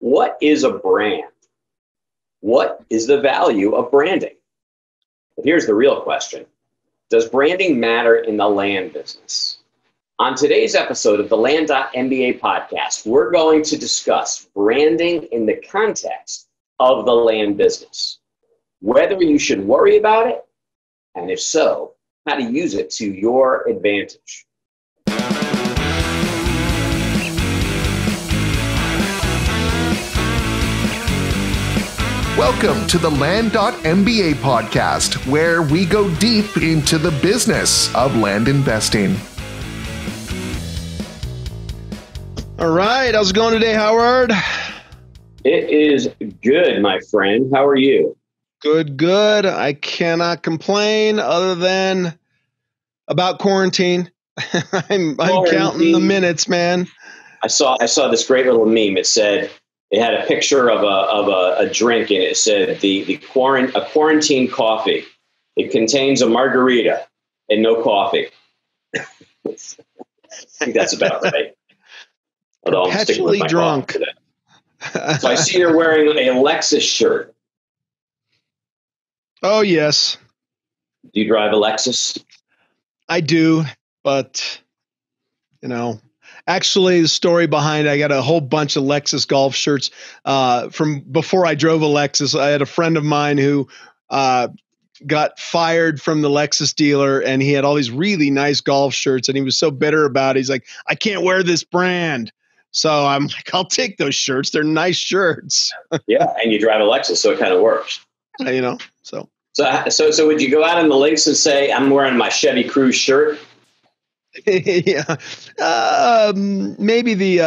What is a brand? What is the value of branding? But here's the real question. Does branding matter in the land business? On today's episode of the Land.MBA Podcast, we're going to discuss branding in the context of the land business, whether you should worry about it, and if so, how to use it to your advantage. Welcome to the Land.MBA Podcast, where we go deep into the business of land investing. All right. How's it going today, Howard? It is good, my friend. How are you? Good. I cannot complain other than about quarantine. I'm counting the minutes, man. I saw this great little meme. It said, it had a picture of a drink, and it said a quarantine coffee. It contains a margarita and no coffee. I think that's about right. Although Perpetually drunk today. So I see you're wearing a Lexus shirt. Oh, yes. Do you drive a Lexus? I do, but, actually the story behind it, I got a whole bunch of Lexus golf shirts from before I drove a Lexus. I had a friend of mine who got fired from the Lexus dealer, and he had all these really nice golf shirts, and he was so bitter about it. He's like, I can't wear this brand. So I'm like, I'll take those shirts. They're nice shirts. Yeah, and you drive a Lexus, so it kind of works. So would you go out in the links and say, I'm wearing my Chevy Cruze shirt? Yeah, maybe the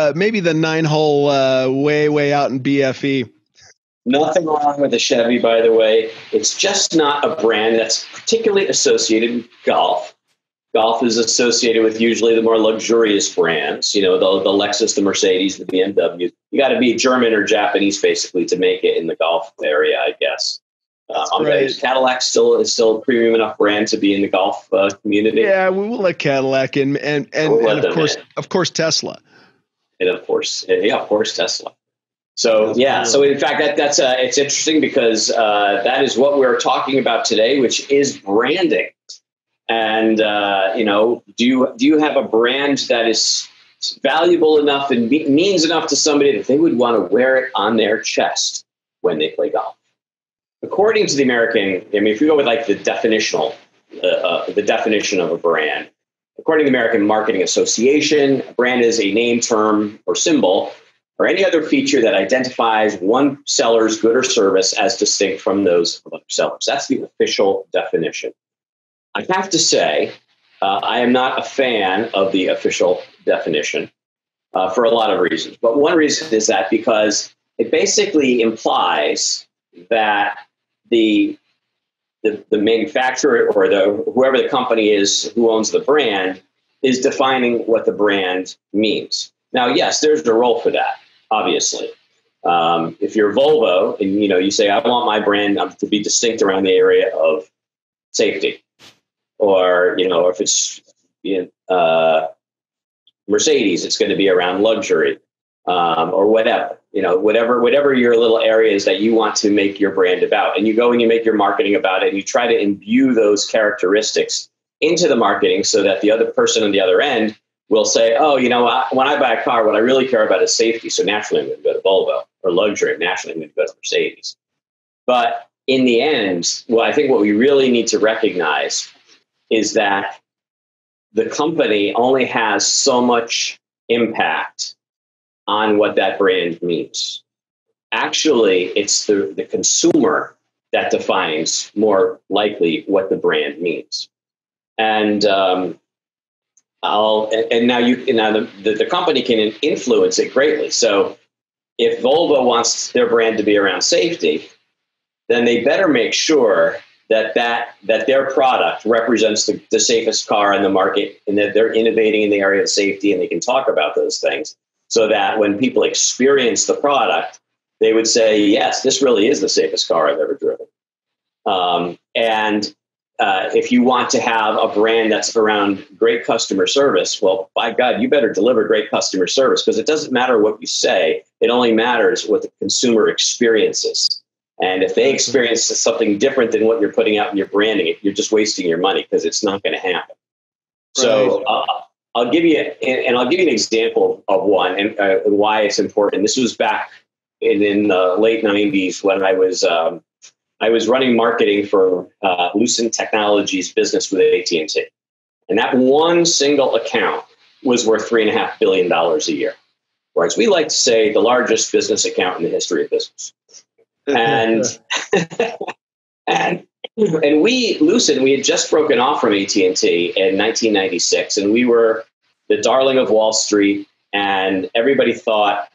9-hole way out in BFE. Nothing wrong with the Chevy, by the way. It's just not a brand that's particularly associated with golf. Golf is associated with usually the more luxurious brands, the Lexus, the Mercedes, the BMW. You got to be German or Japanese, basically, to make it in the golf area, I guess. Right. Cadillac is still a premium enough brand to be in the golf community. Yeah, we will let Cadillac in, and of course Tesla. And of course Tesla. So so in fact that's it's interesting because that is what we're talking about today, which is branding. And do you have a brand that is valuable enough and means enough to somebody that they would want to wear it on their chest when they play golf? According to the American, if you go with like the definition of a brand, according to the American Marketing Association, a brand is a name, term, or symbol, or any other feature that identifies one seller's good or service as distinct from those of other sellers. That's the official definition. I have to say, I am not a fan of the official definition for a lot of reasons. But one reason is that because it basically implies that the manufacturer or whoever the company is who owns the brand is defining what the brand means. Now, yes, there's a role for that, obviously. If you're Volvo and you say, I want my brand to be distinct around the area of safety, or if it's Mercedes, it's going to be around luxury, or whatever. Whatever your little areas that you want to make your brand about, and you go and you make your marketing about it, and you try to imbue those characteristics into the marketing so that the other person on the other end will say, oh, when I buy a car, what I really care about is safety. So naturally, I'm going to go to Volvo, or luxury. Naturally, I'm going to go to Mercedes. But in the end, I think what we really need to recognize is that the company only has so much impact on what that brand means. Actually, it's the consumer that defines more likely what the brand means. And the company can influence it greatly. So if Volvo wants their brand to be around safety, then they better make sure that their product represents the safest car in the market, and that they're innovating in the area of safety, and they can talk about those things, so that when people experience the product, they would say, yes, this really is the safest car I've ever driven. And if you want to have a brand that's around great customer service, well, by God, you better deliver great customer service, because it doesn't matter what you say. It only matters what the consumer experiences. And if they experience something different than what you're putting out in your branding, you're just wasting your money, because it's not going to happen. Right. So I'll give you an example of one and why it's important. This was back in the late 90s when I was running marketing for Lucent Technologies business with AT&T. And that one single account was worth $3.5 billion a year. Or as we like to say, the largest business account in the history of business. And Lucent, we had just broken off from AT&T in 1996, and we were the darling of Wall Street, and everybody thought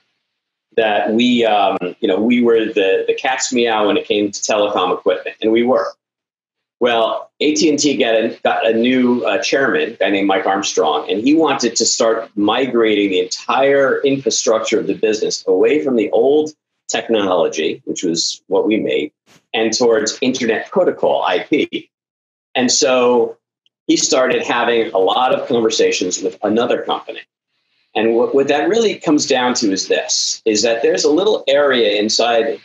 that we were the cat's meow when it came to telecom equipment, and we were. Well, AT&T got a new chairman, a guy named Mike Armstrong, and he wanted to start migrating the entire infrastructure of the business away from the old technology, which was what we made, and towards Internet Protocol, IP. And so he started having a lot of conversations with another company. And what that really comes down to is that there's a little area inside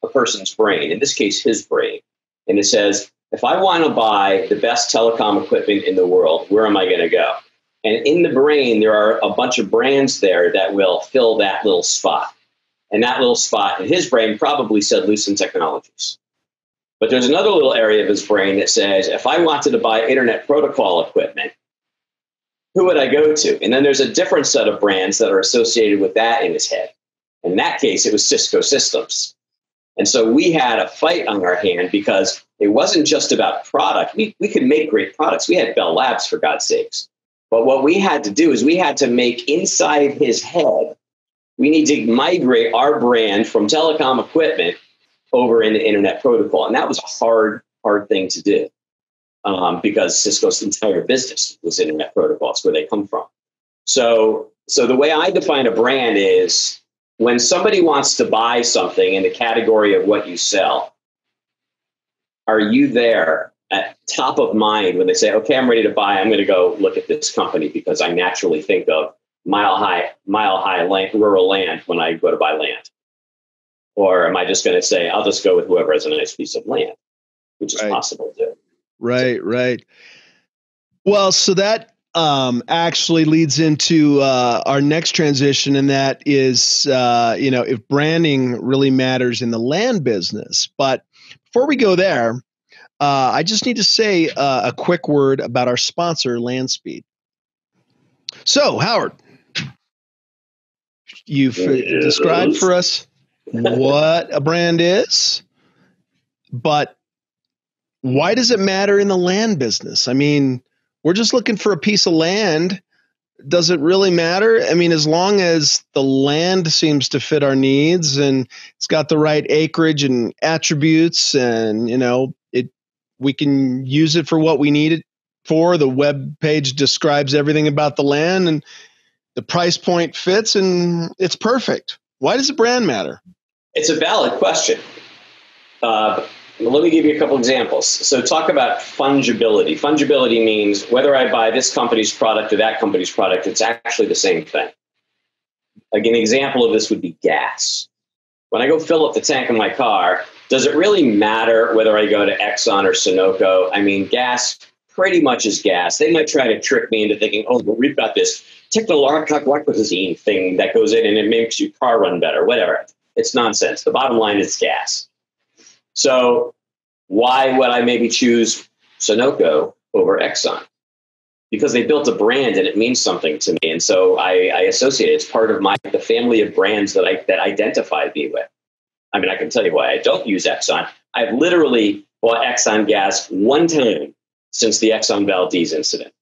a person's brain, in this case, his brain, and it says, if I want to buy the best telecom equipment in the world, where am I going to go? And in the brain, there are a bunch of brands there that will fill that little spot. And that little spot in his brain probably said Lucent Technologies. But there's another little area of his brain that says, if I wanted to buy Internet Protocol equipment, who would I go to? And then there's a different set of brands that are associated with that in his head. In that case, it was Cisco Systems. And so we had a fight on our hand, because it wasn't just about product. We could make great products. We had Bell Labs, for God's sakes. But what we had to do is we had to make inside his head, we need to migrate our brand from telecom equipment over into Internet Protocol. And that was a hard thing to do, because Cisco's entire business was Internet Protocol. It's where they come from. So the way I define a brand is, when somebody wants to buy something in the category of what you sell, are you there at top of mind when they say, okay, I'm ready to buy, I'm going to go look at this company because I naturally think of mile high land, rural land when I go to buy land? Or am I just going to say, I'll just go with whoever has a nice piece of land, which is possible too. Right. Well, so that actually leads into our next transition, and that is, if branding really matters in the land business. But before we go there, I just need to say a quick word about our sponsor, LandSpeed. So, Howard, you've described for us what a brand is, but why does it matter in the land business? I mean, we're just looking for a piece of land. Does it really matter? I mean, as long as the land seems to fit our needs and it's got the right acreage and attributes, and we can use it for what we need it for. The web page describes everything about the land, and the price point fits, and it's perfect. Why does the brand matter? It's a valid question. Let me give you a couple examples. So talk about fungibility. Fungibility means whether I buy this company's product or that company's product, it's actually the same thing. Like an example of this would be gas. When I go fill up the tank in my car, does it really matter whether I go to Exxon or Sunoco? I mean, gas pretty much is gas. They might try to trick me into thinking, oh, but we've got this technological thing that goes in and it makes your car run better, whatever. It's nonsense. The bottom line is gas. So why would I maybe choose Sunoco over Exxon? Because they built a brand and it means something to me. And so I associate it. It's part of the family of brands that identify me with. I mean, I can tell you why I don't use Exxon. I've literally bought Exxon gas one time since the Exxon Valdez incident.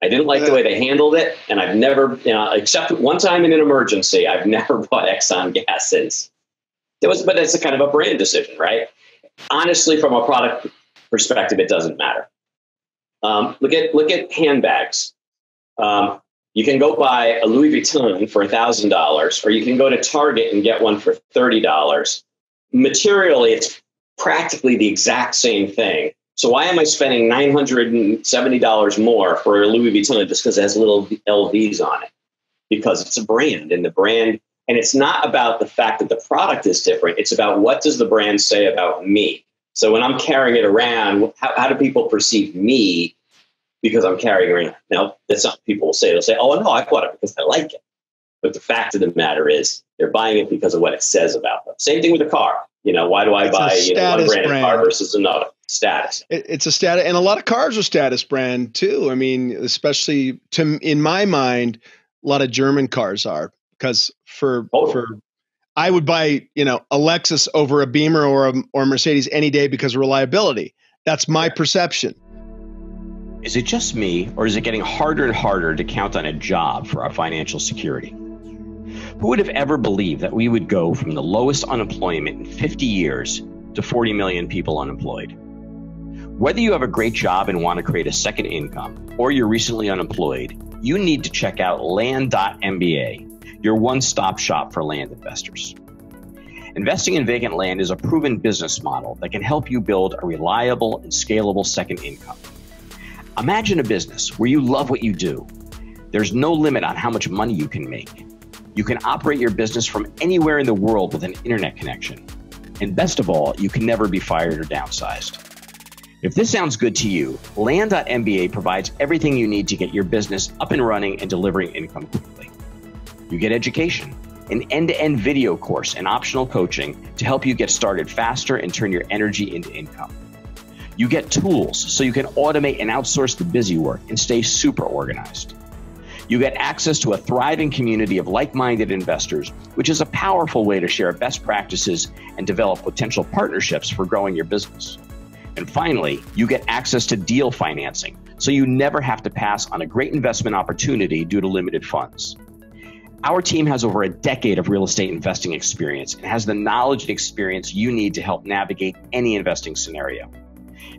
I didn't like the way they handled it. And I've never, except one time in an emergency, I've never bought Exxon gas since. But it's a kind of a brand decision, right? Honestly, from a product perspective, it doesn't matter. Look at handbags. You can go buy a Louis Vuitton for $1,000, or you can go to Target and get one for $30. Materially, it's practically the exact same thing. So why am I spending $970 more for a Louis Vuitton just because it has little LVs on it? Because it's a brand, and it's not about the fact that the product is different. It's about what does the brand say about me. So when I'm carrying it around, how do people perceive me because I'm carrying it around? Now, that's not what people will say. They'll say, oh, no, I bought it because I like it. But the fact of the matter is they're buying it because of what it says about them. Same thing with a car. Why do I buy one brand car versus another? Status. It's a status. And a lot of cars are status brand too. I mean, especially in my mind, a lot of German cars are, because I would buy, a Lexus over a Beamer or a Mercedes any day because of reliability. That's my perception. Is it just me, or is it getting harder and harder to count on a job for our financial security? Who would have ever believed that we would go from the lowest unemployment in 50 years to 40 million people unemployed? Whether you have a great job and want to create a second income, or you're recently unemployed, you need to check out Land.MBA, your one-stop shop for land investors. Investing in vacant land is a proven business model that can help you build a reliable and scalable second income. Imagine a business where you love what you do. There's no limit on how much money you can make. You can operate your business from anywhere in the world with an internet connection. And best of all, you can never be fired or downsized. If this sounds good to you, Land.MBA provides everything you need to get your business up and running and delivering income quickly. You get education, an end-to-end video course, and optional coaching to help you get started faster and turn your energy into income. You get tools so you can automate and outsource the busy work and stay super organized. You get access to a thriving community of like-minded investors, which is a powerful way to share best practices and develop potential partnerships for growing your business. And finally, you get access to deal financing, so you never have to pass on a great investment opportunity due to limited funds. Our team has over a decade of real estate investing experience and has the knowledge and experience you need to help navigate any investing scenario.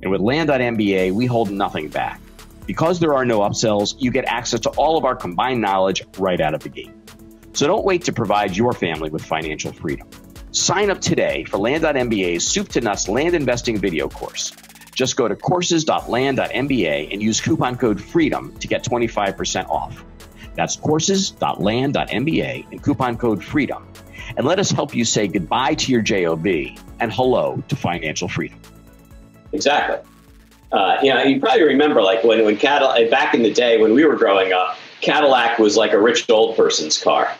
And with Land.MBA, we hold nothing back. Because there are no upsells, you get access to all of our combined knowledge right out of the gate. So don't wait to provide your family with financial freedom. Sign up today for Land.MBA's Soup to Nuts Land Investing video course. Just go to courses.land.mba and use coupon code FREEDOM to get 25% off. That's courses.land.mba and coupon code FREEDOM. And let us help you say goodbye to your JOB and hello to financial freedom. Exactly. You probably remember, like when Cadillac, back in the day when we were growing up, Cadillac was like a rich old person's car.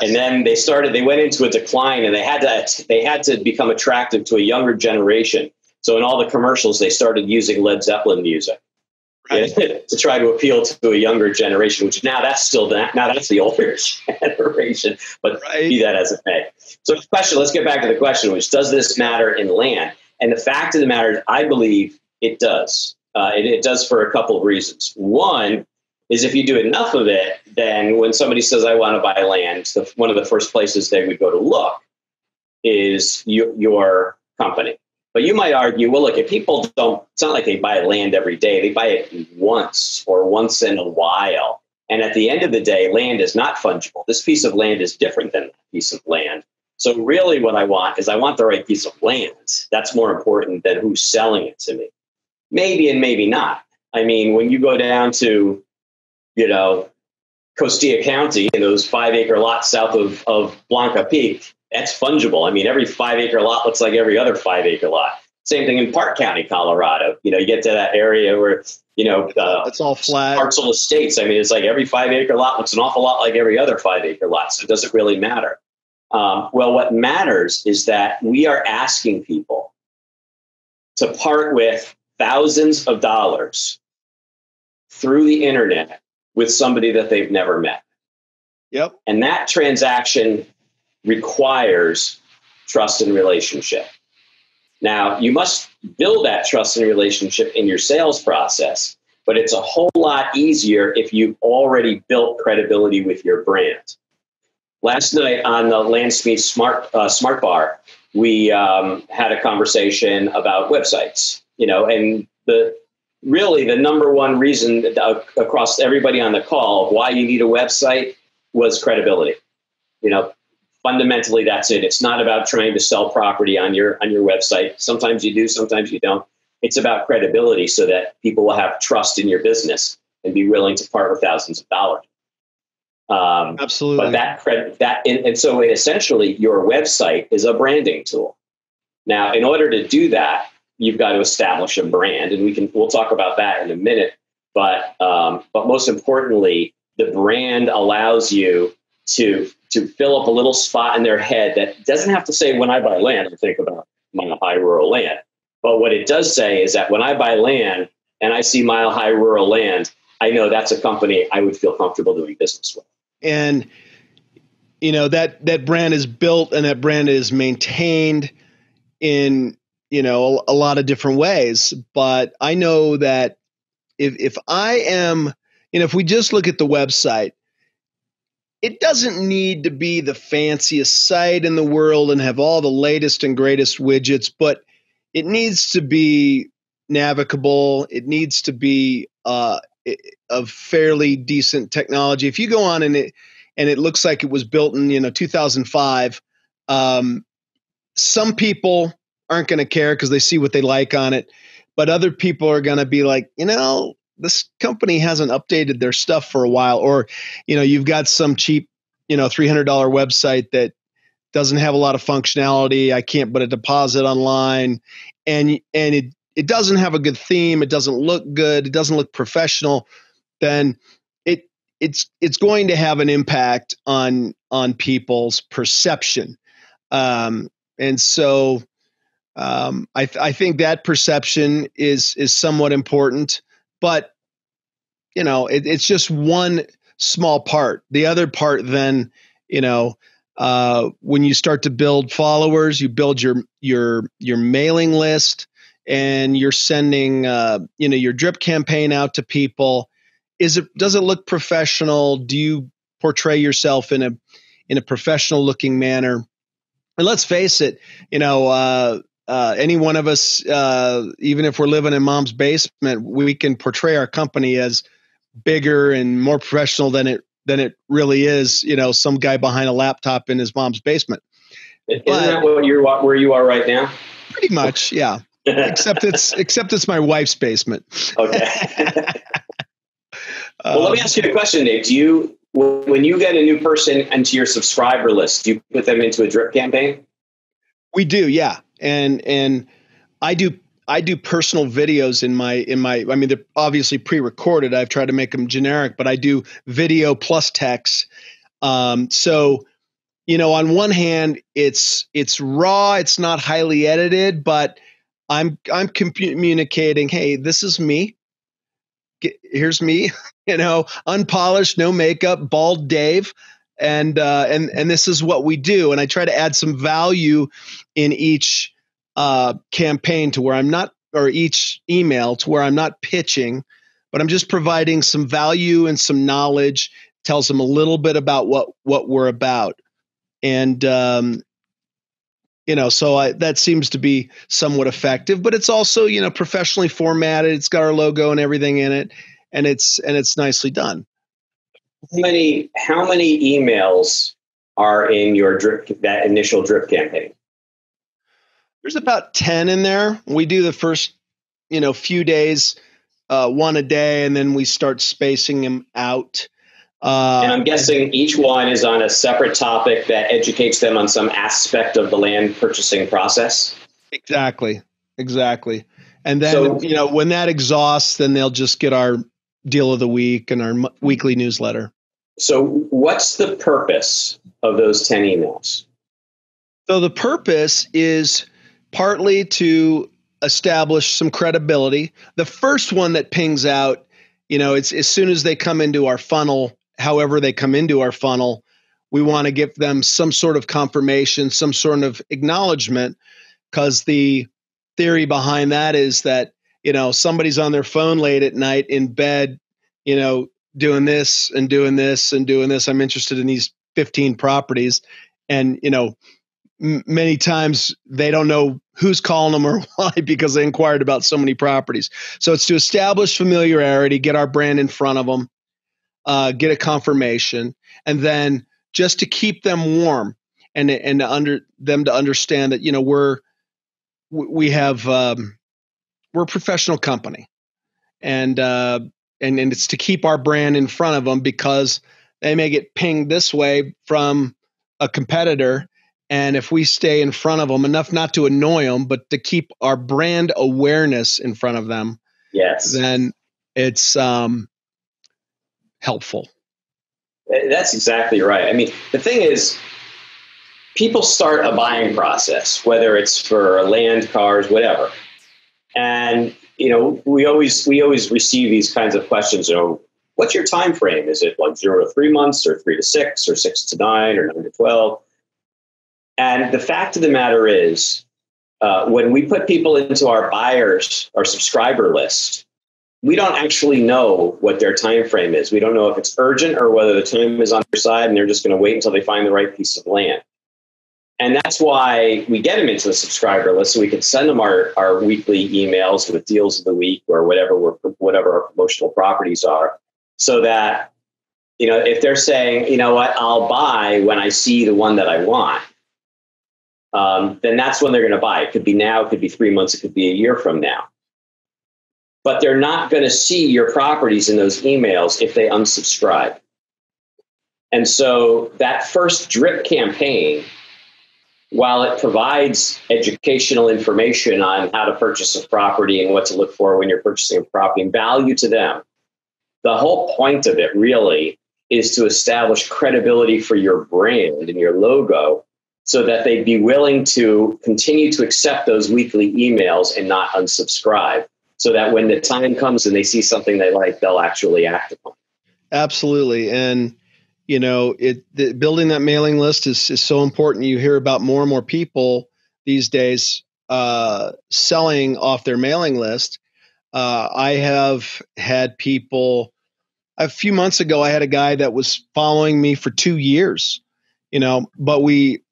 And then they went into a decline, and they had to become attractive to a younger generation. So in all the commercials, they started using Led Zeppelin music, right, to try to appeal to a younger generation, which now that's the older generation, but right. Be that as it may. So let's get back to the question, which does this matter in land? And the fact of the matter is, I believe it does. It does for a couple of reasons. One is if you do enough of it, then when somebody says, I want to buy land, one of the first places they would go to look is your company. But you might argue, well, look, if people it's not like they buy land every day. They buy it once or once in a while. And at the end of the day, land is not fungible. This piece of land is different than that piece of land. So really what I want the right piece of land. That's more important than who's selling it to me. Maybe and maybe not. I mean, when you go down to, Costilla County and those 5-acre lots south of Blanca Peak, that's fungible. I mean, every 5-acre lot looks like every other 5-acre lot. Same thing in Park County, Colorado. You get to that area where, it's all flat. Parcel estates. I mean, it's like every 5-acre lot looks an awful lot like every other 5-acre lot. So it doesn't really matter. Well, what matters is that we are asking people to part with thousands of dollars through the internet with somebody that they've never met. Yep. And that transaction requires trust and relationship. Now, you must build that trust and relationship in your sales process, but it's a whole lot easier if you've already built credibility with your brand. Last night on the Land.MBA Smart Bar, we had a conversation about websites, and the number one reason across everybody on the call of why you need a website was credibility. Fundamentally, that's it. It's not about trying to sell property on your website. Sometimes you do, sometimes you don't. It's about credibility so that people will have trust in your business and be willing to part with thousands of dollars. Absolutely. But so essentially your website is a branding tool. Now, in order to do that, you've got to establish a brand, and we'll talk about that in a minute. But most importantly, the brand allows you to fill up a little spot in their head that doesn't have to say, when I buy land, I think about Mile High Rural Land. But what it does say is that when I buy land and I see Mile High Rural Land, I know that's a company I would feel comfortable doing business with. And, that brand is built and that brand is maintained in, a lot of different ways. But I know that if I am, if we just look at the website, it doesn't need to be the fanciest site in the world and have all the latest and greatest widgets, but it needs to be navigable. It needs to be of fairly decent technology. If you go on and it looks like it was built in 2005, some people aren't going to care because they see what they like on it, but other people are going to be like, this company hasn't updated their stuff for a while, or you've got some cheap $300 website that doesn't have a lot of functionality. I can't put a deposit online, and it doesn't have a good theme. It doesn't look good. It doesn't look professional. Then it's going to have an impact on people's perception. And so I think that perception is somewhat important, but it's just one small part. The other part, then, when you start to build followers, you build your mailing list, and you're sending your drip campaign out to people. Does it look professional? Do you portray yourself in a professional looking manner? And let's face it, any one of us, even if we're living in mom's basement, we can portray our company as bigger and more professional than it really is. Some guy behind a laptop in his mom's basement. Isn't that where you are right now? Pretty much, yeah. except it's my wife's basement. Okay. Well, let me ask you a question, Dave. When you get a new person into your subscriber list, do you put them into a drip campaign? We do, yeah. And I do personal videos in my, I mean, they're obviously pre-recorded. I've tried to make them generic, but I do video plus text. So, on one hand, it's raw, it's not highly edited, but I'm communicating, hey, this is me. Here's me, unpolished, no makeup, bald Dave. And this is what we do. And I try to add some value in each campaign to where I'm not, or each email to where I'm not pitching, but I'm just providing some value and some knowledge, tells them a little bit about what we're about. And, so that seems to be somewhat effective, but it's also, professionally formatted. It's got our logo and everything in it, and it's nicely done. How many emails are in your that initial drip campaign? There's about 10 in there. We do the first, few days, one a day, and then we start spacing them out. And I'm guessing each one is on a separate topic that educates them on some aspect of the land purchasing process. Exactly. And then, when that exhausts, then they'll just get our deal of the week and our weekly newsletter. So what's the purpose of those 10 emails? So the purpose is partly to establish some credibility. The first one that pings out, it's as soon as they come into our funnel, however they come into our funnel, we want to give them some sort of confirmation, some sort of acknowledgement, because the theory behind that is that, somebody's on their phone late at night in bed, doing this and doing this and doing this. I'm interested in these 15 properties. And, many times they don't know who's calling them or why, because they inquired about so many properties. So it's to establish familiarity, get our brand in front of them, get a confirmation, and then just to keep them warm and to understand that, we have a professional company, and it's to keep our brand in front of them because they may get pinged this way from a competitor. And if we stay in front of them enough, not to annoy them, but to keep our brand awareness in front of them, yes, then it's helpful. That's exactly right. I mean, the thing is, people start a buying process, whether it's for land, cars, whatever. And, we always receive these kinds of questions. What's your time frame? Is it like 0 to 3 months, or 3 to 6, or 6 to 9, or 9 to 12? And the fact of the matter is, when we put people into our subscriber list, we don't actually know what their time frame is. We don't know if it's urgent or whether the time is on their side and they're just going to wait until they find the right piece of land. And that's why we get them into the subscriber list, so we can send them our weekly emails with deals of the week or whatever our promotional properties are, so that, if they're saying, you know what, I'll buy when I see the one that I want, then that's when they're going to buy. It could be now, it could be 3 months, it could be a year from now. But they're not going to see your properties in those emails if they unsubscribe. And so that first drip campaign, while it provides educational information on how to purchase a property and what to look for when you're purchasing a property and value to them, the whole point of it really is to establish credibility for your brand and your logo, so that they'd be willing to continue to accept those weekly emails and not unsubscribe, so that when the time comes and they see something they like, they'll actually act upon. Absolutely. And, building that mailing list is so important. You hear about more and more people these days selling off their mailing list. I have had people, a few months ago, I had a guy that was following me for 2 years, but we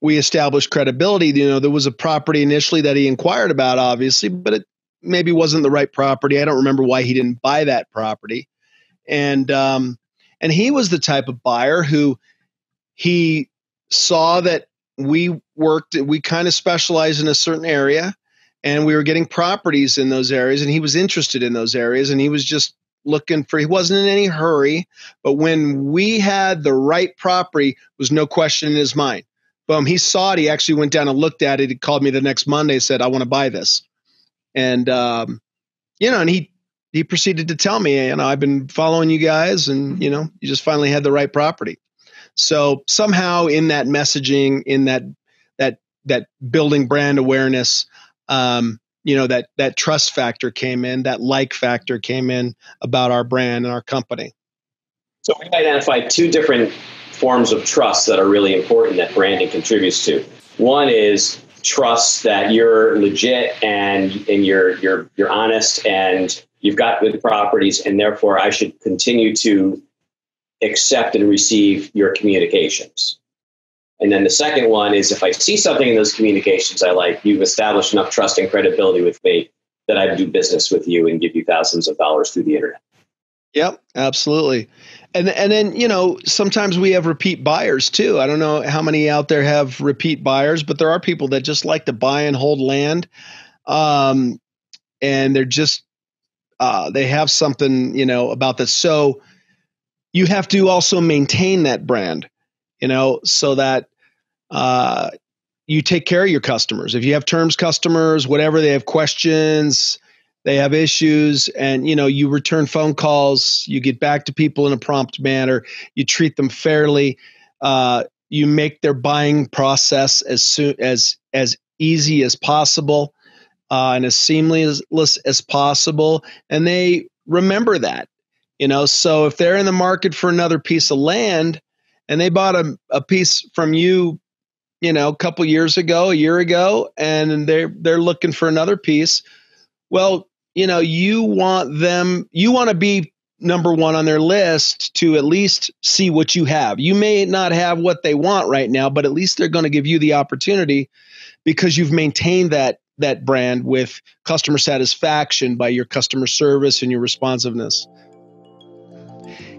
established credibility. There was a property initially that he inquired about, obviously, but it maybe wasn't the right property. I don't remember why he didn't buy that property. And he was the type of buyer who he saw that we kind of specialized in a certain area, and we were getting properties in those areas, and he was interested in those areas, and he was just he wasn't in any hurry, but when we had the right property, was no question in his mind. Boom, he saw it. He actually went down and looked at it. He called me the next Monday, said, I want to buy this. And, and he proceeded to tell me, I've been following you guys, and, you just finally had the right property. So somehow in that messaging, in that building brand awareness, that trust factor came in, that like factor came in about our brand and our company. So we identified 2 different forms of trust that are really important that branding contributes to. One is trust that you're legit and you're honest and you've got good properties, and therefore I should continue to accept and receive your communications. And then the second one is, if I see something in those communications I like, you've established enough trust and credibility with me that I do business with you and give you thousands of dollars through the internet. Yep, absolutely. And then, sometimes we have repeat buyers too. I don't know how many out there have repeat buyers, but there are people that just like to buy and hold land. And they're just, they have something, about this. So you have to also maintain that brand, so that you take care of your customers. If you have terms customers, whatever, they have questions, they have issues, and you return phone calls, you get back to people in a prompt manner, you treat them fairly, you make their buying process as easy as possible, and as seamless as possible, and they remember that. So if they're in the market for another piece of land and they bought a piece from you, a couple years ago, a year ago, and they're looking for another piece, well, you want to be number one on their list to at least see what you have. You may not have what they want right now, but at least they're going to give you the opportunity because you've maintained that brand with customer satisfaction by your customer service and your responsiveness.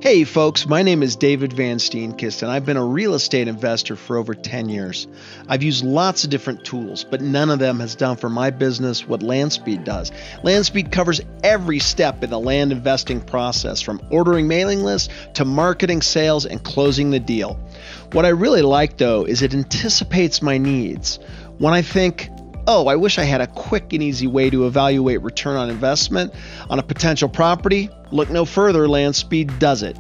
Hey folks, my name is David Van Steenkist, and I've been a real estate investor for over 10 years. I've used lots of different tools, but none of them has done for my business what Land.MBA does. Land.MBA covers every step in the land investing process, from ordering mailing lists to marketing, sales, and closing the deal. What I really like, though, is it anticipates my needs. When I think, oh, I wish I had a quick and easy way to evaluate return on investment on a potential property, look no further, Land.MBA does it.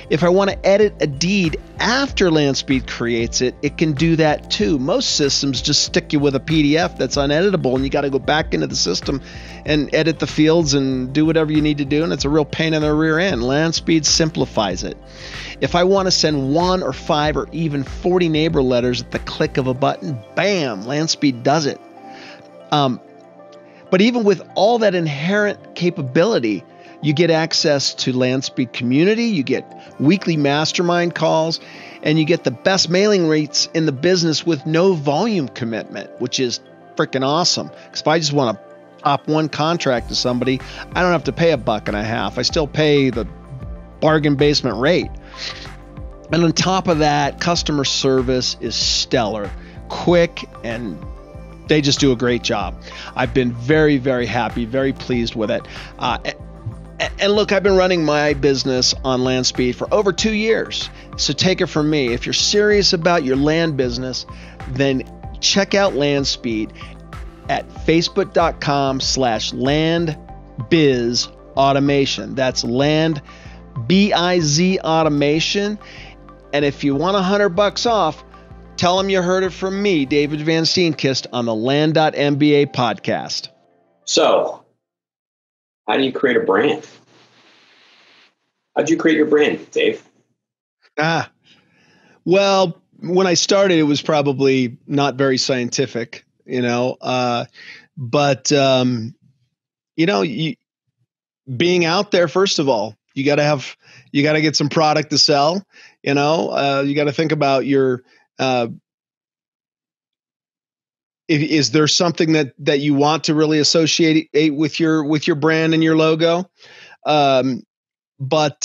If I want to edit a deed after Land.MBA creates it, it can do that too. Most systems just stick you with a PDF that's uneditable, and you got to go back into the system and edit the fields and do whatever you need to do, and it's a real pain in the rear end. Land.MBA simplifies it. If I want to send 1 or 5 or even 40 neighbor letters at the click of a button, bam, Land.MBA does it. But even with all that inherent capability, you get access to Land.MBA community, you get weekly mastermind calls, and you get the best mailing rates in the business with no volume commitment, which is freaking awesome. Because if I just want to pop one contract to somebody, I don't have to pay $1.50. I still pay the bargain basement rate. And on top of that, customer service is stellar, quick, and they just do a great job. I've been very, very happy, very pleased with it. And look, I've been running my business on Land.MBA for over 2 years. So take it from me. If you're serious about your land business, then check out Land.MBA at facebook.com/landbizautomation. That's Land, B-I-Z automation. And if you want $100 off, tell them you heard it from me, David Van Steenkist, on the Land.MBA podcast. So, how do you create a brand? How'd you create your brand, Dave? Well, when I started, it was probably not very scientific, but being out there, first of all, you got to get some product to sell. You got to think about your, is there something that you want to really associate with your brand and your logo? But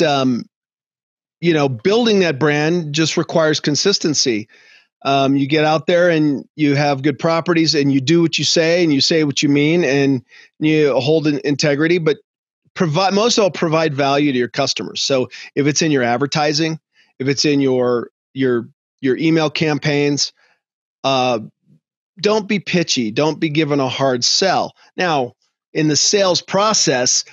building that brand just requires consistency. You get out there and you have good properties and you do what you say and you say what you mean and you hold integrity, but most of all, provide value to your customers. So if it's in your advertising, if it's in your email campaigns, don't be pitchy. Don't be given a hard sell. Now, in the sales process,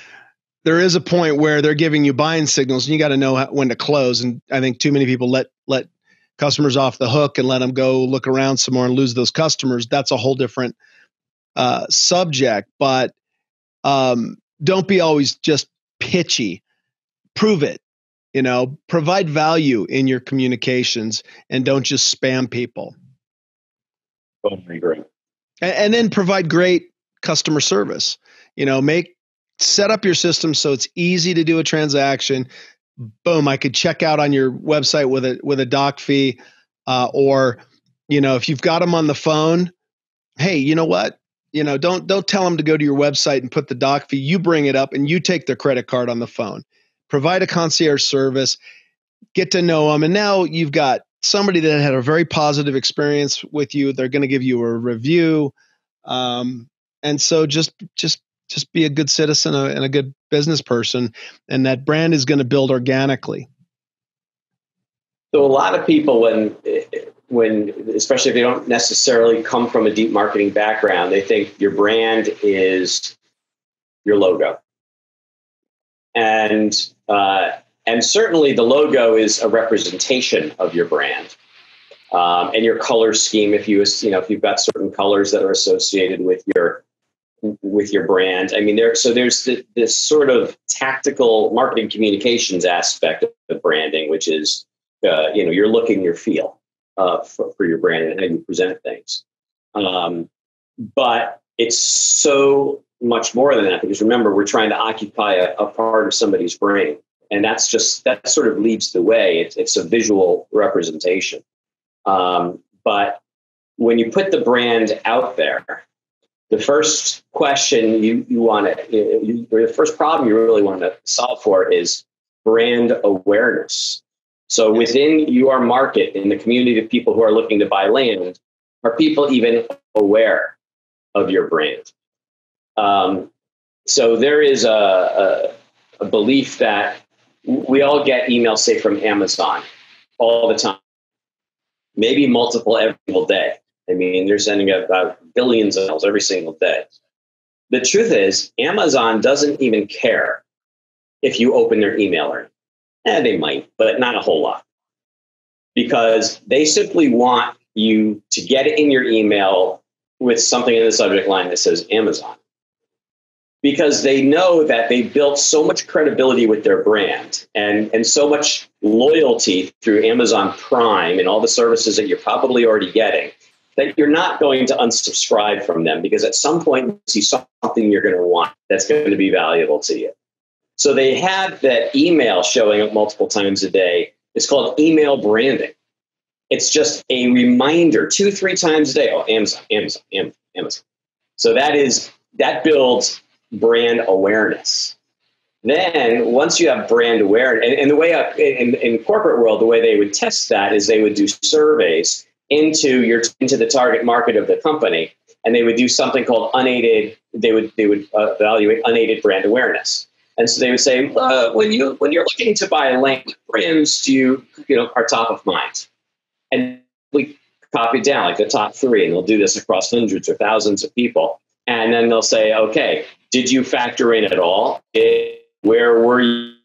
there is a point where they're giving you buying signals, and you got to know when to close. And I think too many people let customers off the hook and let them go look around some more and lose those customers. That's a whole different subject. But don't be always just pitchy. Prove it. Provide value in your communications and don't just spam people. Totally agree. And then provide great customer service. Set up your system so it's easy to do a transaction. Boom, I could check out on your website with a doc fee, or if you've got them on the phone, hey, you know what? Don't tell them to go to your website and put the doc fee. You bring it up and you take their credit card on the phone. Provide a concierge service. Get to know them, and now you've got somebody that had a very positive experience with you. They're going to give you a review, and so just be a good citizen and a good business person, and that brand is going to build organically. So a lot of people, when especially if they don't necessarily come from a deep marketing background, they think your brand is your logo, and certainly the logo is a representation of your brand, and your color scheme. If you've got certain colors that are associated with your brand. I mean, there's this sort of tactical marketing communications aspect of branding, which is, your look and your feel for your brand and how you present things. But it's so much more than that, because remember, we're trying to occupy a part of somebody's brain. And that sort of leads the way. It's a visual representation. But when you put the brand out there, the first question you want to, or the first problem you really want to solve for is, brand awareness. So within your market, in the community of people who are looking to buy land, are people even aware of your brand? So there is a belief that we all get emails, say, from Amazon all the time, maybe multiple every single day. I mean, they're sending about billions of emails every single day. The truth is, Amazon doesn't even care if you open their email or not. They might, but not a whole lot. Because they simply want you to get it in your email with something in the subject line that says Amazon. Because they know that they built so much credibility with their brand and so much loyalty through Amazon Prime and all the services that you're probably already getting, that you're not going to unsubscribe from them, because at some point you see something you're going to want that's going to be valuable to you. So they have that email showing up multiple times a day. It's called email branding. It's just a reminder 2-3 times a day. Oh, Amazon, Amazon, Amazon, Amazon. So that builds brand awareness. Then once you have brand awareness, and the way in corporate world, the way they would test that is they would do surveys into the target market of the company, and they would do something called unaided. They would evaluate unaided brand awareness. And so they would say, when you're looking to buy land, what brands do you are top of mind? And we copy it down like the top 3, and they'll do this across hundreds or thousands of people. And then they'll say, okay, did you factor in at all? Where were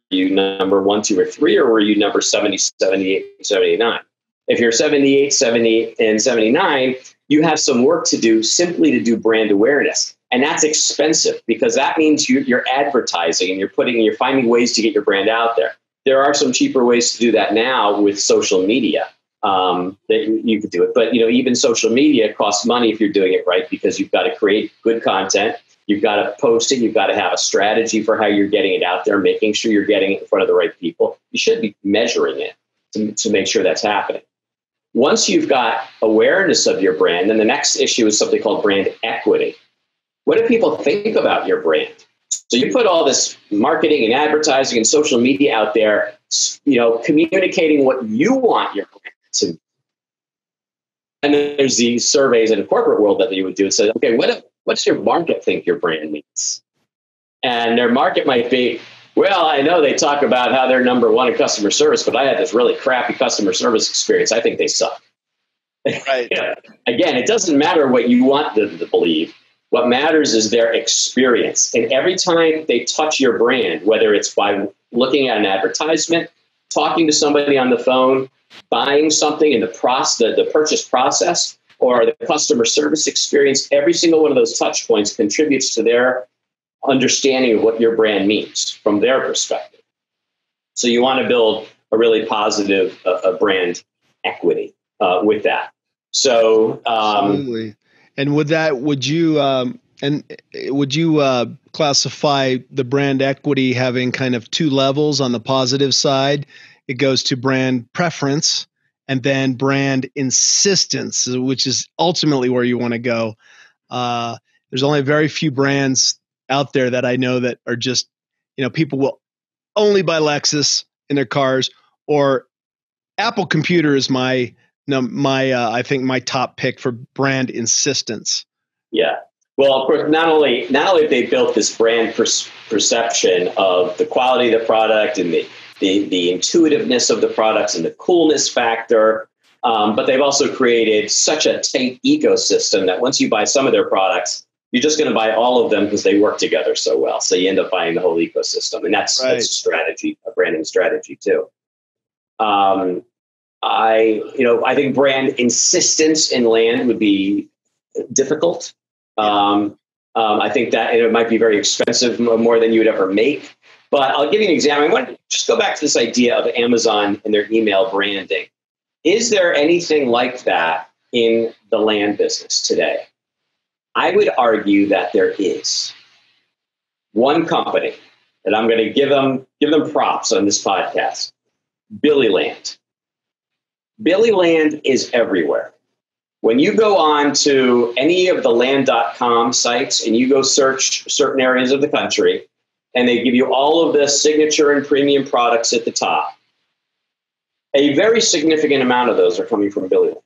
you, number 1, 2, or 3, or were you number 70, 78, 79? If you're 78, 70, and 79, you have some work to do simply to do brand awareness. And that's expensive, because that means you're advertising and you're finding ways to get your brand out there. There are some cheaper ways to do that now with social media. That you could do it. But even social media costs money if you're doing it right, because you've got to create good content. You've got to post it. You've got to have a strategy for how you're getting it out there, making sure you're getting it in front of the right people. You should be measuring it to make sure that's happening. Once you've got awareness of your brand, then the next issue is something called brand equity. What do people think about your brand? So you put all this marketing and advertising and social media out there, communicating what you want your brand to be. And then there's these surveys in the corporate world that you would do and say, okay, what's your market think your brand means? And their market might be, well, I know they talk about how they're number 1 in customer service, but I had this really crappy customer service experience. I think they suck. Right. Again, it doesn't matter what you want them to believe. What matters is their experience. And every time they touch your brand, whether it's by looking at an advertisement, talking to somebody on the phone, buying something in the purchase process, or the customer service experience, every single one of those touch points contributes to their understanding of what your brand means from their perspective. So you want to build a really positive brand equity with that. So, absolutely. And would you classify the brand equity having kind of 2 levels? On the positive side, it goes to brand preference, and then brand insistence, which is ultimately where you want to go. There's only very few brands out there that I know that are just, people will only buy Lexus in their cars, or Apple Computer is I think my top pick for brand insistence. Yeah. Well, of course, not only have they built this brand perception of the quality of the product and the intuitiveness of the products and the coolness factor, but they've also created such a tight ecosystem that once you buy some of their products, you're just going to buy all of them because they work together so well. So you end up buying the whole ecosystem, and that's a strategy, a branding strategy too. I think brand insistence in land would be difficult. I think that it might be very expensive, more than you would ever make. But I'll give you an example. I want to just go back to this idea of Amazon and their email branding. Is there anything like that in the land business today? I would argue that there is. One company that I'm going to give them props on this podcast, Billy Land. Billy Land is everywhere. When you go on to any of the Land.com sites and you go search certain areas of the country, and they give you all of the signature and premium products at the top, a very significant amount of those are coming from Billy Land.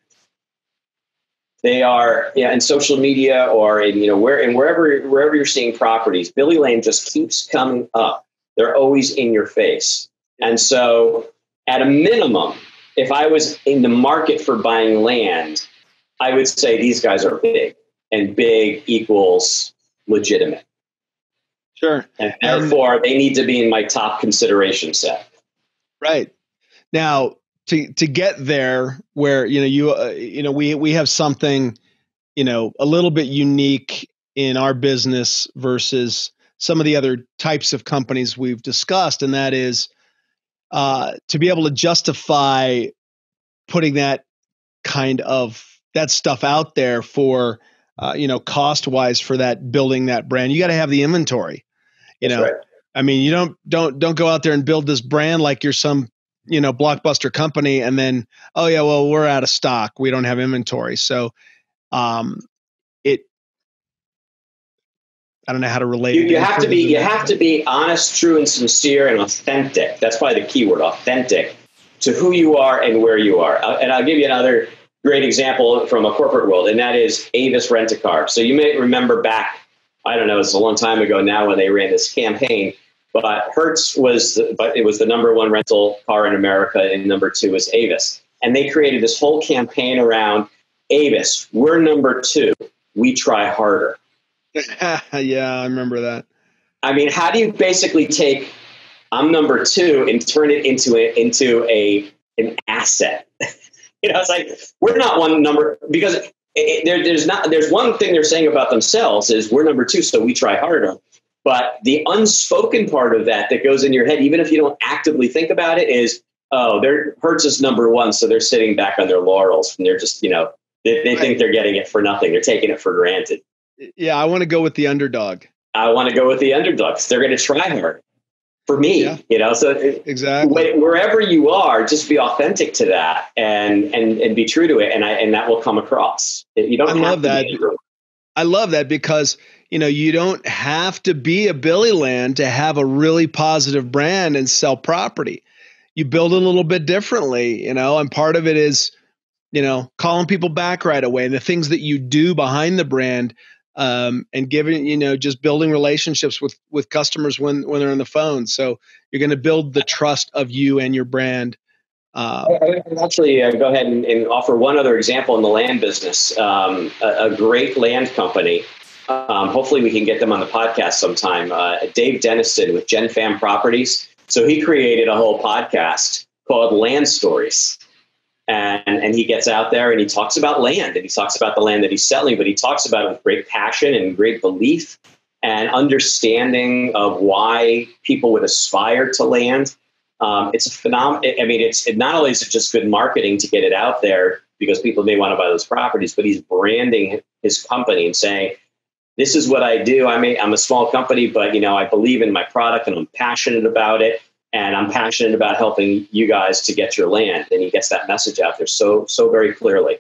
They are in social media or wherever you're seeing properties. Billy Land just keeps coming up. They're always in your face. And so at a minimum, if I was in the market for buying land, I would say these guys are big, and big equals legitimate. Sure. And therefore, they need to be in my top consideration set. Right. Now, to get there where, we have something, a little bit unique in our business versus some of the other types of companies we've discussed. And that is to be able to justify putting that kind of that stuff out there for, cost wise for that, building that brand. You got to have the inventory, Right. I mean, you don't go out there and build this brand like you're some, blockbuster company and then, oh yeah, well, we're out of stock. We don't have inventory. So, I don't know how to relate. You have to be honest, true, and sincere, and authentic. That's probably the key word, authentic, to who you are and where you are. And I'll give you another great example from a corporate world, and that is Avis Rent-A-Car. So you may remember back, I don't know, it's a long time ago now when they ran this campaign, but Hertz was the number one rental car in America, and number two was Avis. And they created this whole campaign around Avis. We're number two. We try harder. Yeah, I remember that. I mean, how do you basically take I'm number two and turn it into an asset? It's like we're not one number because there's one thing they're saying about themselves is we're number two, so we try harder. But the unspoken part of that goes in your head, even if you don't actively think about it, is Hertz is number one, so they're sitting back on their laurels and they're just they right. think they're getting it for nothing. They're taking it for granted. Yeah, I want to go with the underdog. I want to go with the underdogs. They're going to try hard for me, So exactly wherever you are, just be authentic to that and be true to it, and that will come across. You don't. I love that. I love that because you don't have to be a Billy Land to have a really positive brand and sell property. You build it a little bit differently, and part of it is calling people back right away and the things that you do behind the brand. And giving, just building relationships with customers when they're on the phone. So you're going to build the trust of you and your brand. I actually go ahead and offer one other example in the land business. A great land company. Hopefully we can get them on the podcast sometime. Dave Dennison with GenFam Properties. So he created a whole podcast called Land Stories. And he gets out there and he talks about land, and he talks about the land that he's selling, but he talks about it with great passion and great belief and understanding of why people would aspire to land. It's a phenomenon. I mean, not only is it just good marketing to get it out there because people may want to buy those properties, but he's branding his company and saying, this is what I do. I'm a small company, but I believe in my product and I'm passionate about it. And I'm passionate about helping you guys to get your land. And he gets that message out there so very clearly.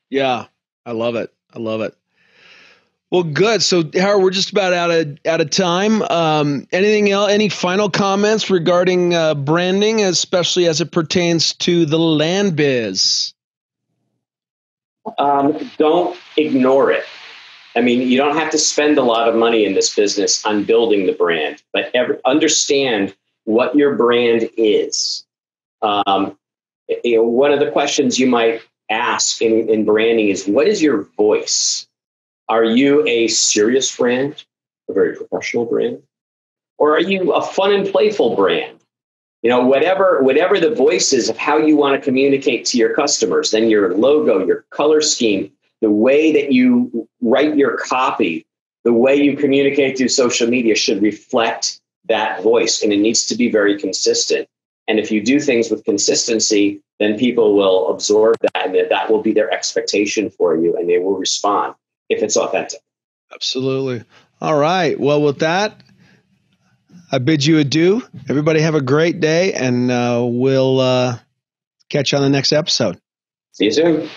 Yeah, I love it. Well, good. So, Howard, we're just about out of time. Anything else? Any final comments regarding branding, especially as it pertains to the land biz? Don't ignore it. I mean, you don't have to spend a lot of money in this business on building the brand, but understand what your brand is. One of the questions you might ask in branding is, what is your voice? Are you a serious brand, a very professional brand? Or are you a fun and playful brand? Whatever the voice is of how you want to communicate to your customers, then your logo, your color scheme, the way that you write your copy, the way you communicate through social media should reflect that voice. And it needs to be very consistent. And if you do things with consistency, then people will absorb that, and that will be their expectation for you, and they will respond if it's authentic. Absolutely. All right. Well, with that, I bid you adieu. Everybody have a great day, and we'll catch you on the next episode. See you soon.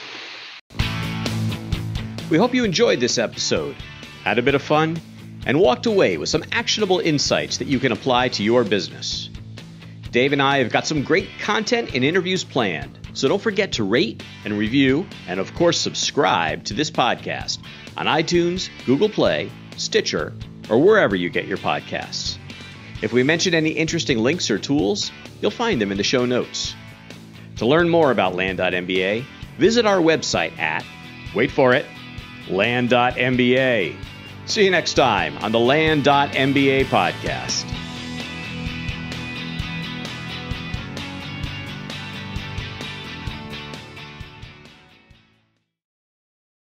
We hope you enjoyed this episode, had a bit of fun, and walked away with some actionable insights that you can apply to your business. Dave and I have got some great content and interviews planned, so don't forget to rate and review, and of course subscribe to this podcast on iTunes, Google Play, Stitcher, or wherever you get your podcasts. If we mention any interesting links or tools, you'll find them in the show notes. To learn more about Land.MBA, visit our website at, wait for it, Land.MBA. See you next time on the Land.MBA Podcast.